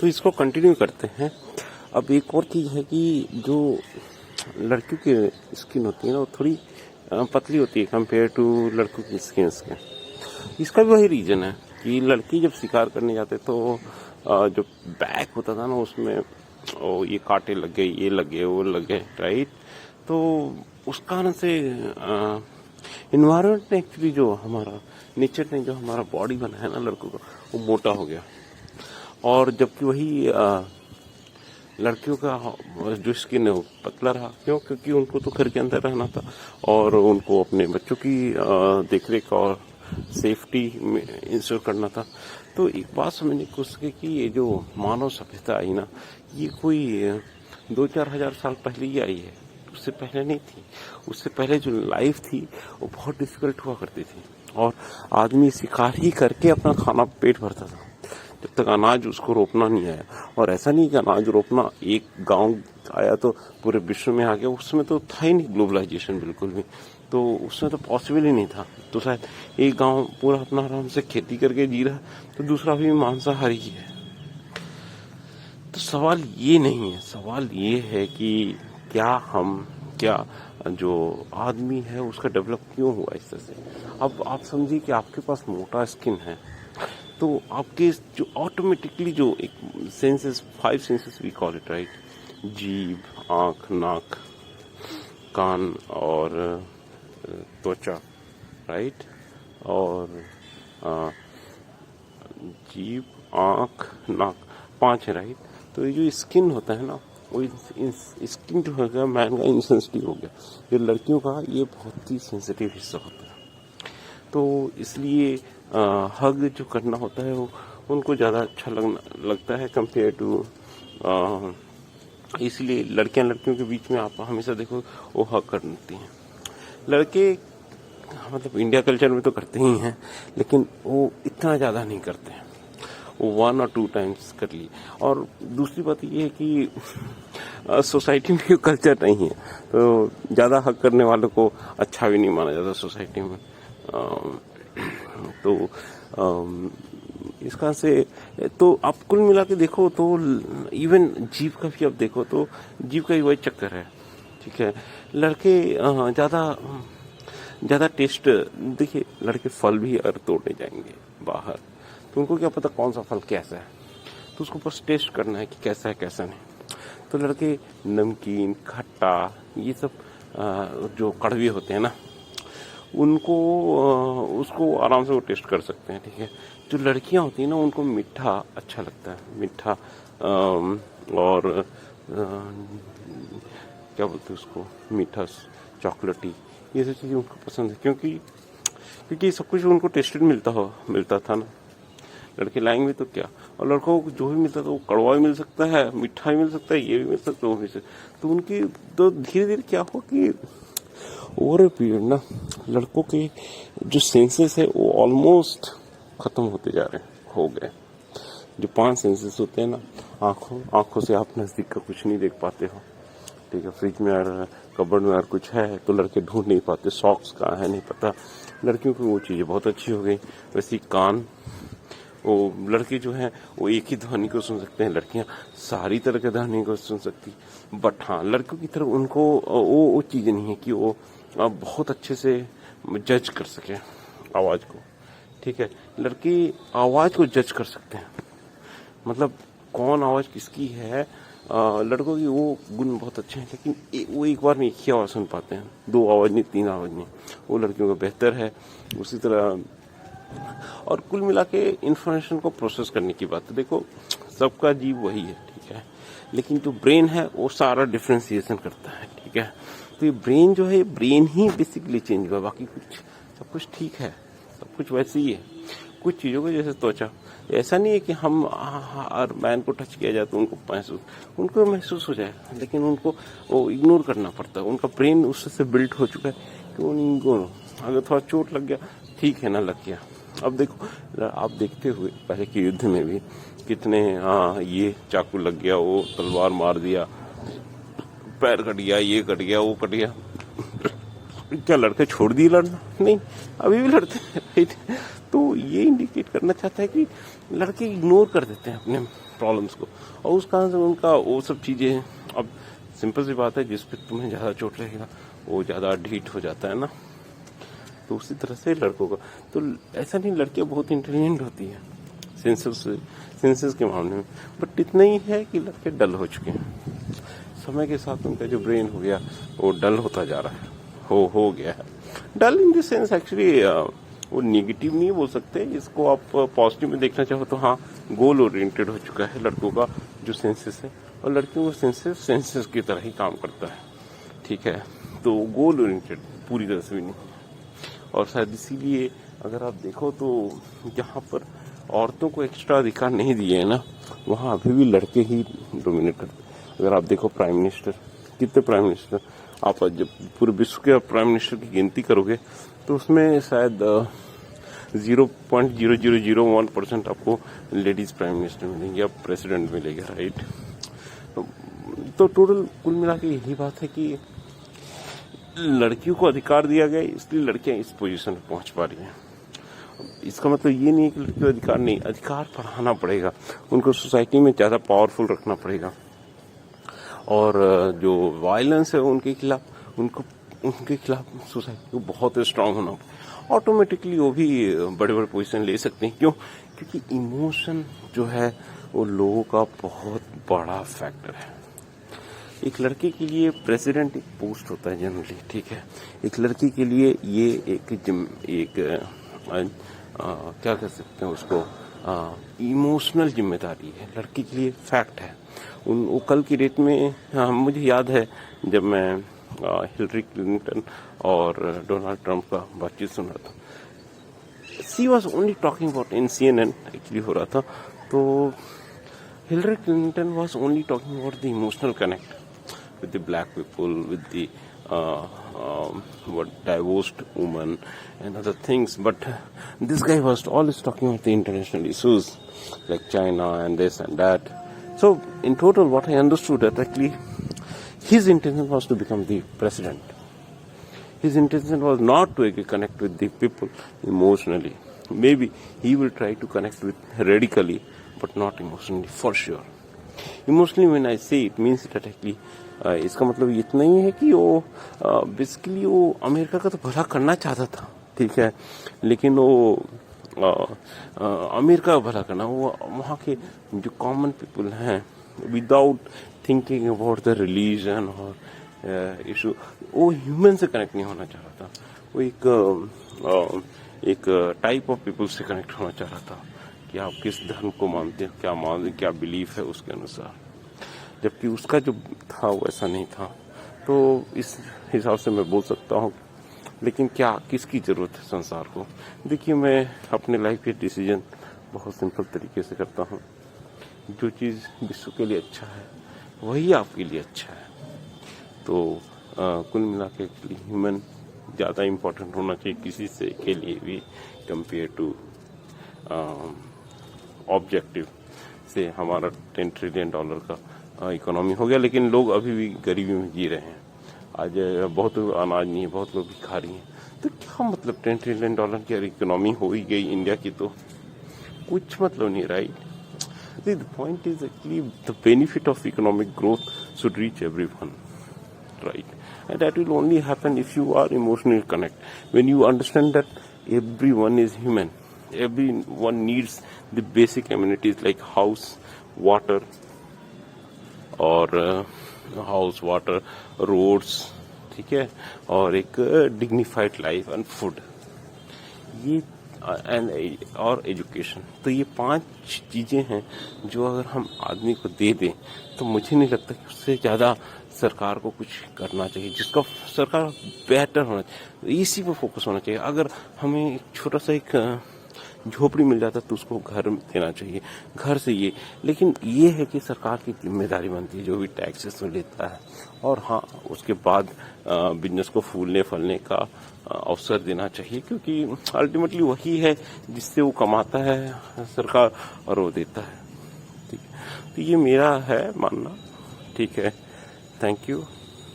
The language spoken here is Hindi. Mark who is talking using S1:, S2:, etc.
S1: तो इसको कंटिन्यू करते हैं। अब एक और चीज़ है कि जो लड़कियों की स्किन होती है ना, वो थोड़ी पतली होती है कंपेयर टू लड़कों की स्किन के। इसका भी वही रीज़न है कि लड़की जब शिकार करने जाते तो जो बैक होता था ना, उसमें ये कांटे लग गए, ये लग गए, वो लग गए, राइट। तो उस कारण से इन्वायरमेंट ने एक्चुअली, जो हमारा नेचर ने जो हमारा बॉडी बनाया है ना लड़कों का, वो मोटा हो गया। और जबकि वही लड़कियों का जो स्किन है वो पतला रहा। क्यों? क्योंकि उनको तो घर के अंदर रहना था और उनको अपने बच्चों की देखरेख और सेफ्टी इंश्योर करना था। तो एक बात समझने की कोशिश की कि ये जो मानव सभ्यता आई ना, ये कोई 2-4 हजार साल पहले ही आई है, उससे पहले नहीं थी। उससे पहले जो लाइफ थी वो बहुत डिफिकल्ट हुआ करती थी और आदमी शिकार ही करके अपना खाना पेट भरता था जब तक अनाज उसको रोपना नहीं आया। और ऐसा नहीं कि अनाज रोपना एक गांव आया तो पूरे विश्व में आ गया, उसमें तो था ही नहीं ग्लोबलाइजेशन बिल्कुल भी, तो उसमें तो पॉसिबल ही नहीं था। तो शायद एक गांव पूरा अपना आराम से खेती करके जी रहा, तो दूसरा भी मांसाहारी ही है। तो सवाल ये नहीं है, सवाल ये है कि क्या जो आदमी है उसका डेवलप क्यों हुआ इस तरह से। अब आप समझिए कि आपके पास मोटा स्किन है, तो आपके जो ऑटोमेटिकली जो एक senses, 5 senses we call it, right, जीभ, आँख, नाक, कान और त्वचा, राइट, और जीभ, आँख, नाक, 5 है, राइट। तो ये जो स्किन होता है ना, वो स्किन जो हो गया मैन का इनसेंसिटिव हो गया। जो लड़कियों का ये बहुत ही सेंसिटिव हिस्सा होता है, तो इसलिए हग जो करना होता है वो उनको ज़्यादा अच्छा लगता है कंपेयर टू, इसलिए लड़कियों के बीच में आप हमेशा देखो वो हग करती हैं। लड़के मतलब इंडिया कल्चर में तो करते ही हैं, लेकिन वो इतना ज़्यादा नहीं करते हैं, वो 1 और 2 टाइम्स कर ली। और दूसरी बात ये है कि सोसाइटी में कल्चर नहीं है, तो ज़्यादा हक करने वालों को अच्छा भी नहीं माना जाता सोसाइटी में। तो इसका से तो आप कुल मिला के देखो तो इवन जीभ का भी आप देखो तो जीभ का भी वही चक्कर है, ठीक है। लड़के ज़्यादा टेस्ट, देखिए लड़के फल भी अगर तोड़ने जाएंगे बाहर, तो उनको क्या पता कौन सा फल कैसा है, तो उसको बस टेस्ट करना है कि कैसा है कैसा नहीं। तो लड़के नमकीन, खट्टा, ये सब जो कड़वे होते हैं ना, उनको उसको आराम से वो टेस्ट कर सकते हैं, ठीक है। जो लड़कियां होती हैं ना, उनको मीठा अच्छा लगता है, मीठा और क्या बोलते हैं उसको, मीठा, चॉकलेटी, ये सब चीज़ें उनको पसंद है। क्योंकि सब कुछ उनको टेस्टेड मिलता था ना। लड़के लाएंगे तो क्या, और लड़कों को जो भी मिलता था वो कड़वा भी मिल सकता है, मीठा भी मिल सकता है, ये भी मिल सकता है, वो भी मिल सकता है। तो उनकी तो धीरे धीरे क्या हो कि ओवर ए पीरियड ना, लड़कों के जो सेंसेस है वो ऑलमोस्ट खत्म होते जा रहे हैं, हो गए। जो 5 सेंसेस होते हैं ना, आंखों से आप नजदीक का कुछ नहीं देख पाते हो, ठीक है। फ्रिज में और कबर्ड में और कुछ है तो लड़के ढूंढ नहीं पाते, सॉक्स कहाँ है नहीं पता। लड़कियों की वो चीज़ें बहुत अच्छी हो गई। वैसे कान, वो लड़के जो हैं वो एक ही ध्वनि को सुन सकते हैं, लड़कियां सारी तरह के ध्वनि को सुन सकती। बट हाँ, लड़कियों की तरफ उनको वो चीज़ नहीं है कि वो बहुत अच्छे से जज कर सके आवाज़ को, ठीक है। लड़के आवाज़ को जज कर सकते हैं, मतलब कौन आवाज़ किसकी है। लड़कों की वो गुण बहुत अच्छे हैं, लेकिन वो एक बार में एक ही आवाज़ सुन पाते हैं, 2 आवाज़ नहीं, 3 आवाज़ नहीं, वो लड़कियों का बेहतर है। उसी तरह और कुल मिला के इंफॉर्मेशन को प्रोसेस करने की बात है, देखो सबका जीव वही है, ठीक है, लेकिन जो ब्रेन है वो सारा डिफ्रेंसिएशन करता है, ठीक है। तो ये ब्रेन जो है, ब्रेन ही बेसिकली चेंज हुआ, बाकी सब कुछ ठीक है, सब कुछ वैसे ही है। कुछ चीज़ों को जैसे त्वचा, ऐसा नहीं है कि हम हर मैन को टच किया जाए तो उनको महसूस हो जाए, लेकिन उनको वो इग्नोर करना पड़ता है। उनका ब्रेन उससे बिल्ट हो चुका है कि उनको अगर थोड़ा चोट लग गया, ठीक है ना, लग गया। अब देखो, आप देखते हुए पहले के युद्ध में भी कितने ये चाकू लग गया, वो तलवार मार दिया, पैर कट गया, ये कट गया, वो कट गया। क्या लड़के छोड़ दिए लड़ना? नहीं, अभी भी लड़ते हैं। तो ये इंडिकेट करना चाहता है कि लड़के इग्नोर कर देते हैं अपने प्रॉब्लम्स को, और उस कारण से उनका वो सब चीज़ें, अब सिंपल सी बात है, जिस पे तुम्हें ज़्यादा चोट लगेगा वो ज़्यादा ढीठ हो जाता है ना। तो उसी तरह से लड़कों का, तो ऐसा नहीं, लड़कियां बहुत इंटेलिजेंट होती है सेंसेस के मामले में, बट इतना ही है कि लड़के डल हो चुके हैं। समय के साथ उनका जो ब्रेन हो गया वो डल होता जा रहा है, हो गया है डल इन द सेंस एक्चुअली, वो नेगेटिव नहीं बोल सकते इसको, आप पॉजिटिव में देखना चाहो तो हाँ, गोल ओरिएंटेड हो चुका है लड़कों का जो सेंसेस है, और लड़कियों का सेंसेस की तरह ही काम करता है, ठीक है। तो गोल ओरिएंटेड पूरी तरह से भी नहीं, और शायद इसीलिए अगर आप देखो तो जहाँ पर औरतों को एक्स्ट्रा अधिकार नहीं दिए हैं ना, वहाँ अभी भी लड़के ही डोमिनेट करते। अगर आप देखो प्राइम मिनिस्टर, कितने प्राइम मिनिस्टर, आप जब पूरे विश्व के प्राइम मिनिस्टर की गिनती करोगे तो उसमें शायद 0.0001% आपको लेडीज प्राइम मिनिस्टर मिलेंगे या प्रेसिडेंट मिलेगा, राइट। तो टोटल कुल मिला के यही बात है कि लड़कियों को अधिकार दिया गया, इसलिए लड़कियां इस पोजीशन पर पहुंच पा रही हैं। इसका मतलब ये नहीं है कि लड़कियों को अधिकार नहीं, अधिकार बढ़ाना पड़ेगा, उनको सोसाइटी में ज़्यादा पावरफुल रखना पड़ेगा, और जो वायलेंस है उनके खिलाफ सोसाइटी को बहुत स्ट्रांग होना पड़ेगा। ऑटोमेटिकली वो भी बड़े बड़े पोजीशन ले सकते हैं। क्यों? क्योंकि इमोशन जो है वो लोगों का बहुत बड़ा फैक्टर है। एक लड़के के लिए प्रेसिडेंट एक पोस्ट होता है जनरली, ठीक है। एक लड़की के लिए ये क्या कह सकते हैं उसको, इमोशनल जिम्मेदारी है लड़की के लिए, फैक्ट है। वो कल की डेट में मुझे याद है जब मैं हिलरी क्लिंटन और डोनाल्ड ट्रंप का बातचीत सुन रहा था, she was only talking about, in CNN actually हो रहा था, तो Hillary Clinton was only talking about the emotional connect with the black people, with the divorced women and other things. But this guy was always talking about the international issues like China and this and that. So in total, what I understood that actually his intention was to become the president. His intention was not to connect with the people emotionally. Maybe he will try to connect with radically, but not emotionally, for sure. Emotionally, when I say it means that actually इसका मतलब इतना ही है कि वो बेसिकली वो अमेरिका का तो भला करना चाहता था, ठीक है, लेकिन वो अमेरिका का भला करना, वो वहाँ के जो कॉमन पीपल हैं without thinking about the religion और इशू, वो ह्यूमन से कनेक्ट नहीं होना चाह रहा था। वो एक टाइप ऑफ पीपल से कनेक्ट होना चाह रहा था कि आप किस धर्म को मानते हैं, क्या बिलीफ है उसके अनुसार, जबकि उसका जो था वैसा नहीं था। तो इस हिसाब से मैं बोल सकता हूँ, लेकिन क्या किसकी ज़रूरत है संसार को। देखिए, मैं अपने लाइफ के डिसीजन बहुत सिंपल तरीके से करता हूँ। जो चीज़ विश्व के लिए अच्छा है वही आपके लिए अच्छा है। तो कुल मिला के ह्यूमन ज़्यादा इम्पोर्टेंट होना चाहिए किसी से के लिए भी, कंपेयर टू ऑब्जेक्टिव से। हमारा $10 ट्रिलियन का इकोनॉमी हो गया, लेकिन लोग अभी भी गरीबी में जी रहे हैं। आज बहुत अनाज नहीं है, बहुत लोग भिखारी हैं। तो क्या मतलब $10 ट्रिलियन की इकोनॉमी हो ही गई इंडिया की, तो कुछ मतलब नहीं, right. The point is actually the benefit of economic growth should reach everyone, right? And that will only happen if you are emotionally connected. When you understand that everyone is human, everyone needs the basic amenities like house, water, और हाउस, वाटर, रोड्स, ठीक है, और एक डिग्निफाइड लाइफ एंड फूड, ये और एजुकेशन। तो ये 5 चीज़ें हैं जो अगर हम आदमी को दे दें तो मुझे नहीं लगता कि उससे ज़्यादा सरकार को कुछ करना चाहिए। जिसका सरकार बेहतर होना चाहिए, इसी पर फोकस होना चाहिए। अगर हमें एक छोटा सा एक झोपड़ी मिल जाता तो उसको घर देना चाहिए, घर से ये। लेकिन ये है कि सरकार की जिम्मेदारी बनती है जो भी टैक्सेस लेता है, और हाँ, उसके बाद बिजनेस को फूलने फलने का अवसर देना चाहिए, क्योंकि अल्टीमेटली वही है जिससे वो कमाता है सरकार और वो देता है, ठीक है। तो ये मेरा है मानना, ठीक है। Thank you.